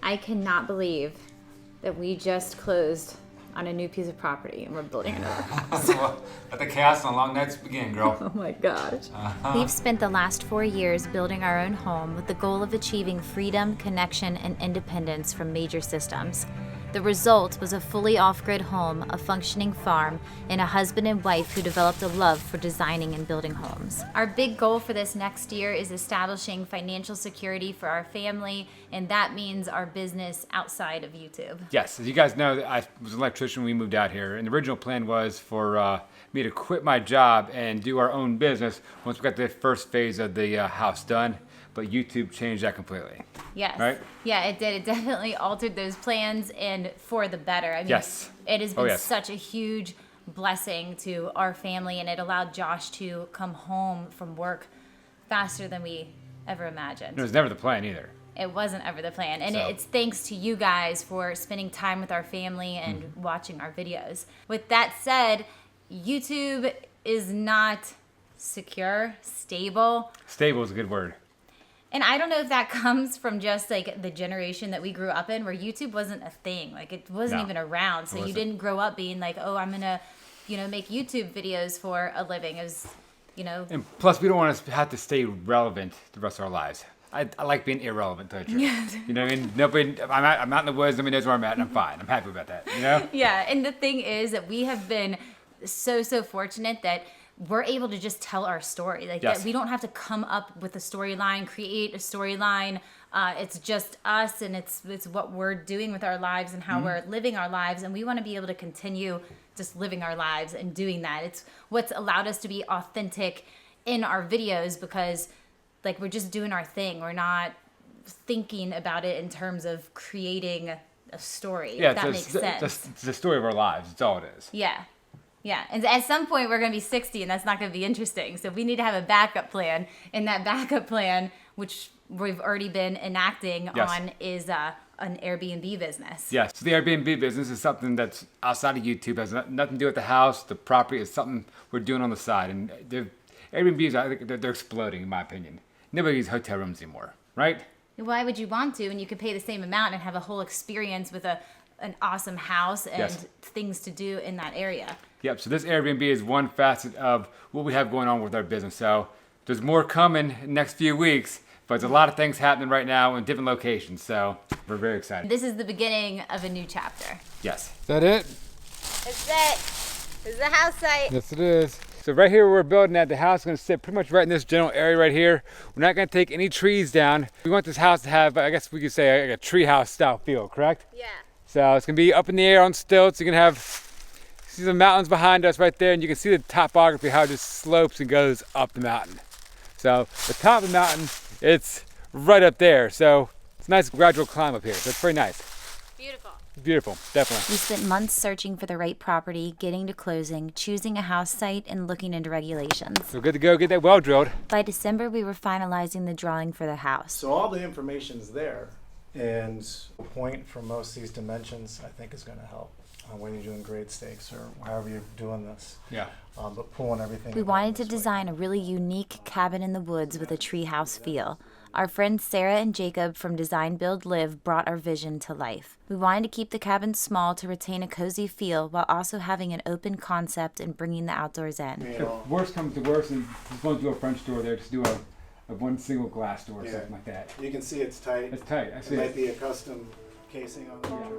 I cannot believe that we just closed on a new piece of property and we're building another house. Let the chaos and long nights begin, girl. Oh my gosh. We've spent the last 4 years building our own home with the goal of achieving freedom, connection, and independence from major systems. The result was a fully off-grid home, a functioning farm, and a husband and wife who developed a love for designing and building homes. Our big goal for this next year is establishing financial security for our family, and that means our business outside of YouTube. Yes, as you guys know, I was an electrician when we moved out here, and the original plan was for me to quit my job and do our own business once we got the first phase of the house done. But YouTube changed that completely. Yes. Right? Yeah, it did. It definitely altered those plans and for the better. I mean, Yes. It has been yes. such a huge blessing to our family, and it allowed Josh to come home from work faster than we ever imagined. It was never the plan either. It wasn't ever the plan. And So. it's thanks to you guys for spending time with our family and watching our videos. With that said, YouTube is not secure, stable. Stable is a good word. And I don't know if that comes from just like the generation that we grew up in, where YouTube wasn't a thing. Like it wasn't No, even around. So it you wasn't. didn't grow up being like, oh, I'm gonna, make YouTube videos for a living. It was, And plus, we don't want to have to stay relevant the rest of our lives. I like being irrelevant, to the truth. Yeah. You know what I mean? Nobody, I'm out in the woods, nobody knows where I'm at, and I'm fine. I'm happy about that, you know? Yeah. And the thing is that we have been so fortunate that we're able to just tell our story. Like Yes. that we don't have to come up with a storyline, create a storyline. It's just us, and it's what we're doing with our lives and how we're living our lives, and we want to be able to continue just living our lives and doing that. It's what's allowed us to be authentic in our videos, because like we're just doing our thing. We're not thinking about it in terms of creating a story. Yeah, if that makes sense. it's the story of our lives. It's all it is. Yeah. Yeah. And at some point we're going to be 60 and that's not going to be interesting. So we need to have a backup plan. And that backup plan, which we've already been enacting Yes. on, is an Airbnb business. Yes. So the Airbnb business is something that's outside of YouTube. Has nothing to do with the house. The property is something we're doing on the side. And Airbnbs, I think they're exploding, in my opinion. Nobody uses hotel rooms anymore, right? Why would you want to? And you could pay the same amount and have a whole experience with an awesome house and Yes. things to do in that area. Yep. So this Airbnb is one facet of what we have going on with our business. So there's more coming in the next few weeks, but there's a lot of things happening right now in different locations. So we're very excited. This is the beginning of a new chapter. Yes. Is that it? That's it. This is the house site. Yes, it is. So right here where we're building at, the house is going to sit pretty much right in this general area right here. We're not going to take any trees down. We want this house to have, I guess we could say, like a tree house style feel, correct? Yeah. So it's going to be up in the air on stilts. You can see the mountains behind us right there, and you can see the topography, how it just slopes and goes up the mountain. So the top of the mountain, it's right up there. So it's a nice gradual climb up here. So it's very nice. Beautiful. Beautiful, definitely. We spent months searching for the right property, getting to closing, choosing a house site, and looking into regulations. So good to go, get that well drilled. By December, we were finalizing the drawing for the house. So all the information's there, and the point for most of these dimensions, I think, is going to help when you're doing grade stakes or however you're doing this. Yeah. But pulling everything. We together wanted to this way. design a really unique cabin in the woods with a treehouse feel. Our friends Sarah and Jacob from Design Build Live brought our vision to life. We wanted to keep the cabin small to retain a cozy feel while also having an open concept and bringing the outdoors in. You If know, worst comes to worst, and just won't do a French door there, just do a one single glass door or Yeah. something like that. you can see it's tight. It's tight, I It see might it. be a custom casing on the picture.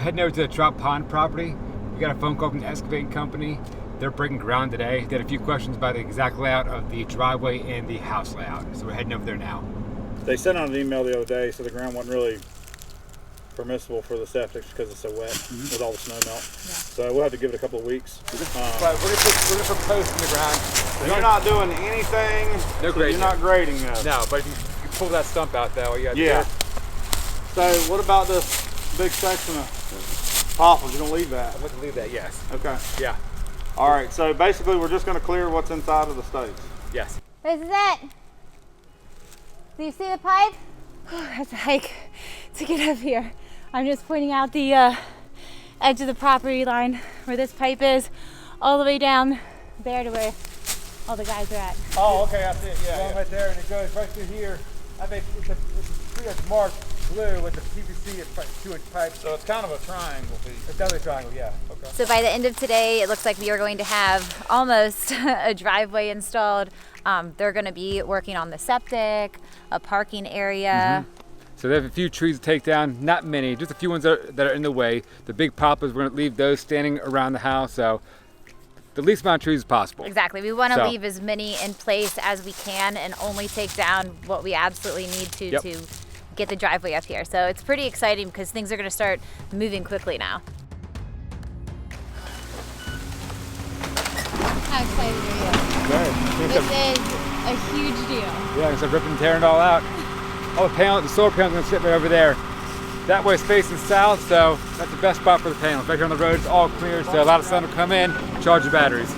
heading over to the Trout Pond property. We got a phone call from the excavating company. They're breaking ground today. They had a few questions about the exact layout of the driveway and the house layout. So we're heading over there now. They sent out an email the other day, so the ground wasn't really permissible for the septic because it's so wet with all the snow melt. Yeah. So we'll have to give it a couple of weeks. But we're gonna put posts in the ground. So you're not doing anything. No grading. You're not grading though. No, but if you pull that stump out though, you got yeah. So what about this big section of poplars? You don't leave that? I'm going to leave that, yes. Okay. Yeah. All right. So basically, we're just going to clear what's inside of the stakes. Yes. This is it. Do you see the pipe? That's a hike to get up here. I'm just pointing out the edge of the property line where this pipe is, all the way down there to where all the guys are at. Oh, okay, I see it. Yeah, Going right there, and it goes right through here. I think it's pretty much marked blue with the PVC is 2-inch pipe. So it's kind of a triangle piece. It's definitely a triangle, yeah. Okay. So by the end of today, it looks like we are going to have almost a driveway installed. They're going to be working on the septic, a parking area. So they have a few trees to take down, not many, just a few ones that are in the way. The big poplars, we're going to leave those standing around the house, so the least amount of trees as possible. Exactly. We want to So- leave as many in place as we can and only take down what we absolutely need to Yep. to get the driveway up here. So it's pretty exciting because things are going to start moving quickly now. How excited are you? This is a huge deal. Yeah, I'm ripping and tearing it all out. All the panels, the solar panels are going to sit right over there. That way it's facing south, so that's the best spot for the panels. Right here on the road, it's all clear, so a lot of sun will come in, charge the batteries.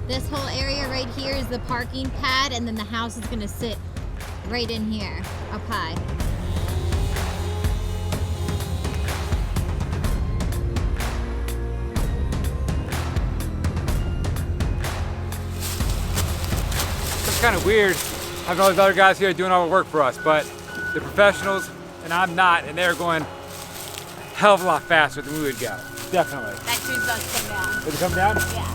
This whole area right here is the parking pad, and then the house is going to sit right in here, up high. It's kind of weird having all these other guys here doing all the work for us, but they're professionals and I'm not, and they're going a hell of a lot faster than we would go. Definitely. That tree's about to come down. Did it come down? Yeah.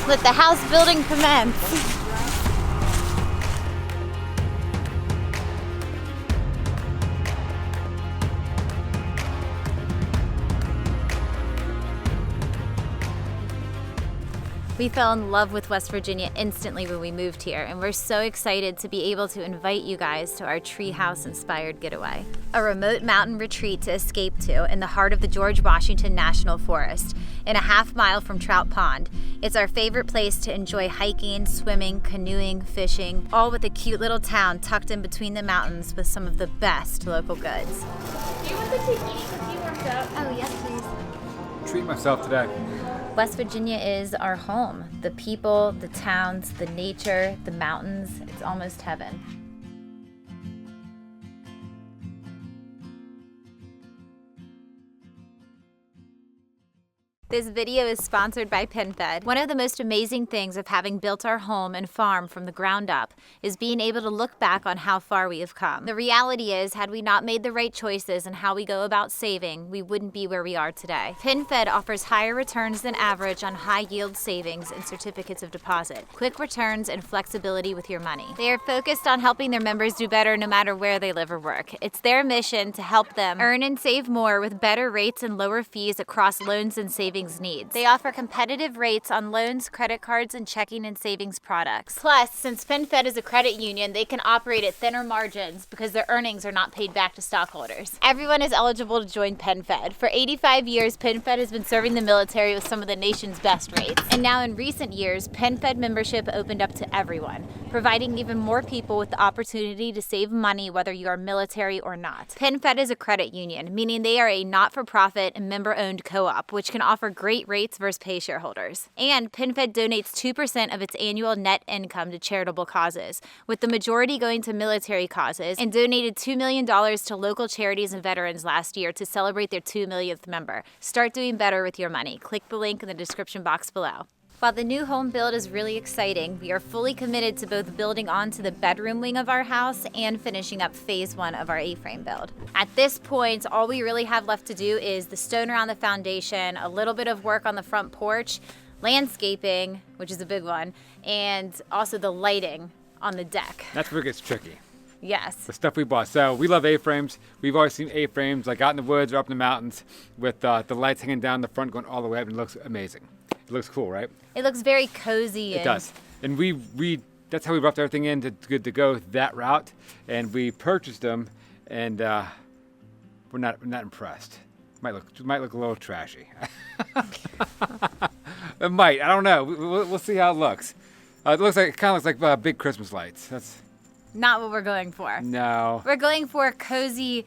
Let the house building commence. We fell in love with West Virginia instantly when we moved here, and we're so excited to be able to invite you guys to our treehouse inspired getaway. A remote mountain retreat to escape to in the heart of the George Washington National Forest, in a half-mile from Trout Pond. It's our favorite place to enjoy hiking, swimming, canoeing, fishing, all with a cute little town tucked in between the mountains with some of the best local goods. Do you want to take eating with you warmed up? Oh, yes, please. Treat myself today. West Virginia is our home. The people, the towns, the nature, the mountains, it's almost heaven. This video is sponsored by PenFed. One of the most amazing things of having built our home and farm from the ground up is being able to look back on how far we have come. The reality is, had we not made the right choices in how we go about saving, we wouldn't be where we are today. PenFed offers higher returns than average on high yield savings and certificates of deposit, quick returns, and flexibility with your money. They are focused on helping their members do better no matter where they live or work. It's their mission to help them earn and save more with better rates and lower fees across loans and savings needs. They offer competitive rates on loans, credit cards, and checking and savings products. Plus, since PenFed is a credit union, they can operate at thinner margins because their earnings are not paid back to stockholders. Everyone is eligible to join PenFed. For 85 years, PenFed has been serving the military with some of the nation's best rates. And now in recent years, PenFed membership opened up to everyone. providing even more people with the opportunity to save money whether you are military or not. PenFed is a credit union, meaning they are a not-for-profit and member-owned co-op, which can offer great rates versus pay shareholders. And PenFed donates 2% of its annual net income to charitable causes, with the majority going to military causes, and donated $2 million to local charities and veterans last year to celebrate their 2 millionth member. Start doing better with your money. Click the link in the description box below. While the new home build is really exciting, we are fully committed to both building onto the bedroom wing of our house and finishing up phase 1 of our A-frame build. At this point, all we really have left to do is the stone around the foundation, a little bit of work on the front porch, landscaping, which is a big one, and also the lighting on the deck. That's where it gets tricky. Yes. The stuff we bought. So we love A-frames. We've always seen A-frames like out in the woods or up in the mountains with the lights hanging down the front going all the way up, and it looks amazing. It looks cool, right? It looks very cozy. It does. And we that's how we roughed everything in to go that route. And we purchased them, and we're not impressed. Might look a little trashy. It might. I don't know. We'll see how it looks. It kind of looks like big Christmas lights. That's not what we're going for. No. We're going for a cozy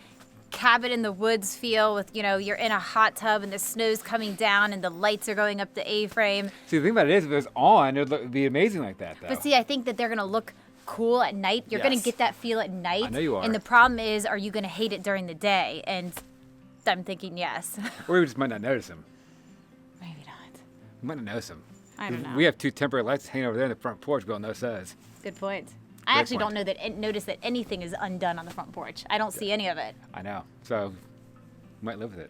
cabin in the woods feel with, you're in a hot tub and the snow's coming down and the lights are going up the A-frame. See, the thing about it is, if it was on, it would be amazing like that, though. But see, I think that they're going to look cool at night. You're going Yes. to get that feel at night. I know you are. And the problem is, are you going to hate it during the day? And I'm thinking yes. Or we just might not notice them. Maybe not. We might not notice them. I don't know. We have 2 temporary lights hanging over there in the front porch. We don't notice those. Good point. I Great actually point. don't notice that anything is undone on the front porch. I don't see any of it. I know. So we might live with it.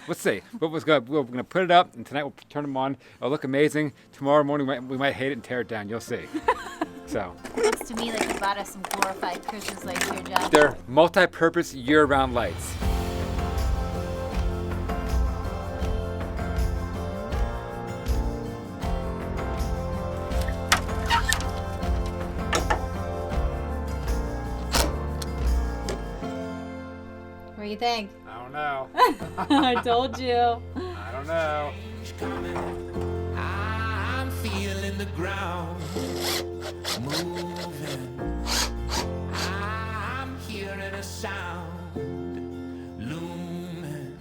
Let's see. We're gonna put it up, and tonight we'll turn them on. It'll look amazing. Tomorrow morning we might hate it and tear it down. You'll see. So. It looks to me like you bought us some glorified Christmas lights here, Jeff. They're multi-purpose year-round lights. What do you think? I don't know. I told you. I don't know. I'm feeling the ground moving. I'm hearing a sound looming.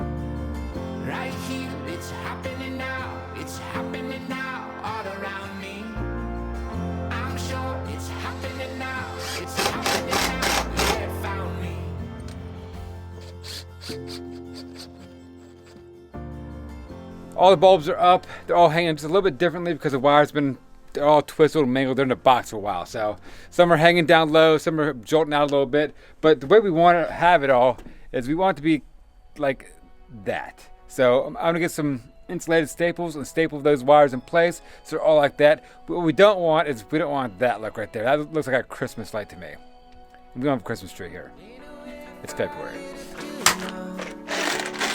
Right here, it's happening now. It's happening now all around me. I'm sure it's happening now. It's happening now. Yeah, it found me. All the bulbs are up. They're all hanging just a little bit differently because the wire's been they're all twisted and mangled. They're in the box for a while. So some are hanging down low, some are jolting out a little bit. But the way we want to have it all is we want it to be like that. So I'm gonna get some insulated staples and staple those wires in place so they're all like that. But what we don't want is we don't want that look right there. That looks like a Christmas light to me. We don't have a Christmas tree here. It's February.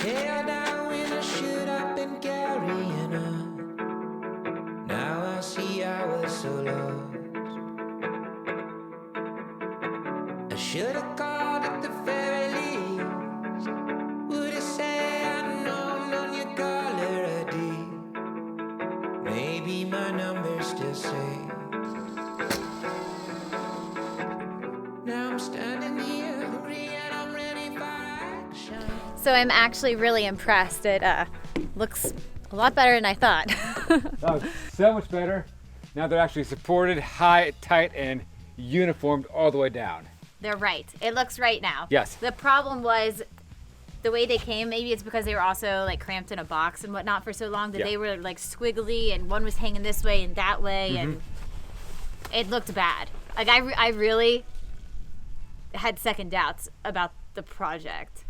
Held down when I should have been carrying on. Now I see I was so lost. I should have called at the very least. Would have said I known on your caller ID. Maybe my number's still saved. Now I'm standing here hungry and I'm ready for action. So I'm actually really impressed. It looks a lot better than I thought. Oh, so much better. Now they're actually supported, high, tight, and uniformed all the way down. They're right. It looks right now. Yes. The problem was the way they came. Maybe it's because they were also like cramped in a box and whatnot for so long that Yeah. they were like squiggly, and one was hanging this way and that way, and it looked bad. Like I really had second doubts about the project.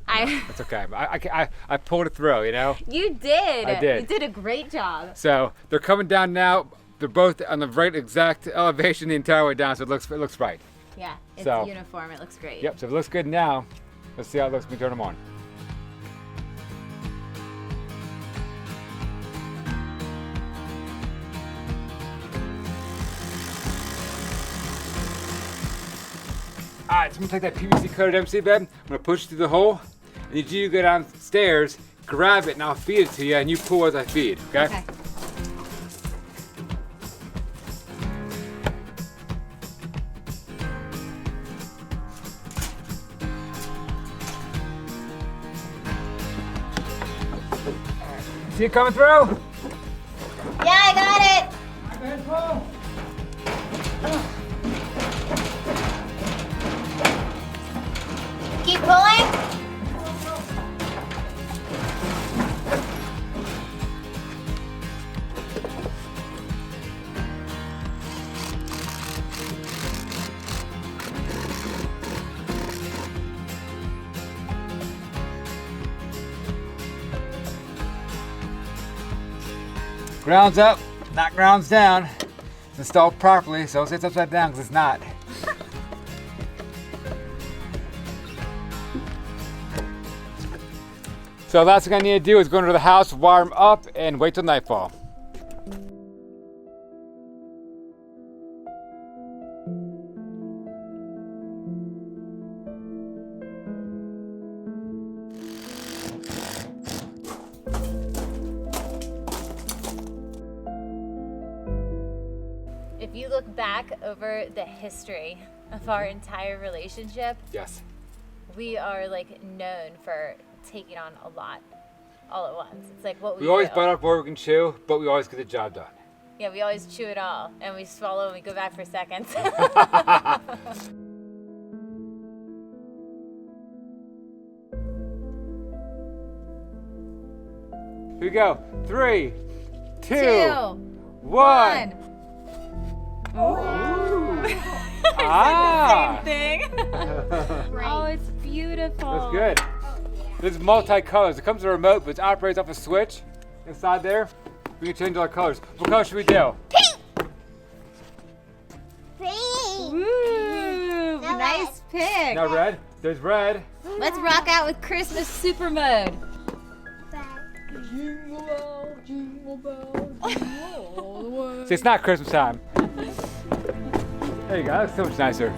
That's okay. I pulled it through, you know? You did. I did. You did a great job. So they're coming down now. They're both on the right exact elevation the entire way down, so it looks right. Yeah, it's So- uniform. It looks great. Yep, so if it looks good now, let's see how it looks when we turn them on. Alright, so I'm gonna take that PVC coated MC bed, I'm gonna push it through the hole. I need you to go downstairs, grab it, and I'll feed it to you, and you pull as I feed, okay? Okay. See it coming through? Yeah, I got it. Keep pulling. Ground's up, not ground's down. It's installed properly, so it's upside down because it's not. So last thing I need to do is go into the house, wire them up, and wait till nightfall. If you look back over the history of our entire relationship, Yes. we are like known for taking on a lot all at once. It's like what we We always do. bite off more we can chew, but we always get the job done. Yeah, we always chew it all and we swallow and we go back for seconds. Here we go. 3, 2, 1. Ah, Thing. Oh, it's beautiful. that's good. This is multi-colors. It comes with a remote, but it operates off a switch inside there. We can change all our colors. What color should we do? Ooh, nice pick. Now red. There's red. Let's rock out with Christmas super mode. See, it's not Christmas time. There you go. That's so much nicer.